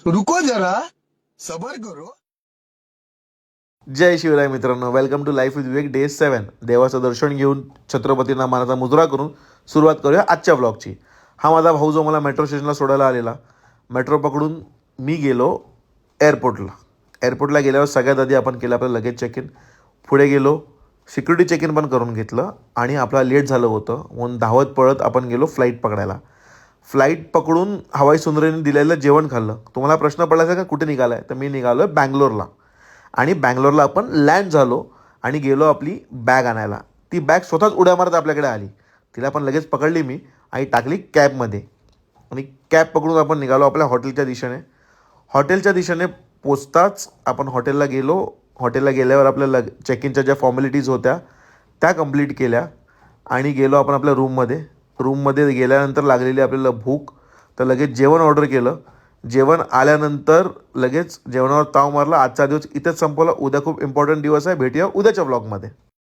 रुको जरा सबर करो. जय शिवराय मित्रांनो, welcome to life with Vivek day 7. देवाचं दर्शन घेऊन छत्रपतींना मानाचा मुजरा करून सुरुवात करूया आजच्या ब्लॉगची. हा माझा भाऊ जो मला मेट्रो स्टेशनला सोडायला आलेला. मेट्रो पकडून मी गेलो एअरपोर्टला. एअरपोर्टला गेल्यावर सगळ्यात आधी आपण केलं आपलं लगेज चेक इन. पुढे गेलो, सिक्युरिटी चेक इन पण करून घेतलं आणि आपला लेट झालं होतं म्हणून धावत पळत आपण गेलो फ्लाईट पकडायला. फ्लाईट पकडून हवाई सुंदरीने दिलेलं जेवण खाल्लं. तुम्हाला प्रश्न पडला का कुठे निघाला आहे, तर मी निघालो आहे बँगलोरला. आणि बँगलोरला आपण लँड झालो आणि गेलो आपली बॅग आणायला. ती बॅग स्वतःच उड्या मारत आपल्याकडे आली. तिला पण लगेच पकडली मी आणि टाकली कॅबमध्ये. आणि कॅब पकडून आपण निघालो आपल्या हॉटेलच्या दिशेने. हॉटेलच्या दिशेने पोचताच आपण हॉटेलला गेलो. हॉटेलला गेल्यावर आपल्या चेक इनच्या ज्या फॉर्मॅलिटीज होत्या त्या कंप्लीट केल्या आणि गेलो आपण आपल्या रूममध्ये. रूममध्ये गेल्यानंतर लागलेली आपल्याला भूक, तर लगेच जेवण ऑर्डर केलं. जेवण आल्यानंतर लगेच जेवणावर ताव मारला. आजचा दिवस इथेच संपवला. उद्या खूप इम्पॉर्टंट दिवस आहे. भेटूया उद्याच्या ब्लॉगमध्ये.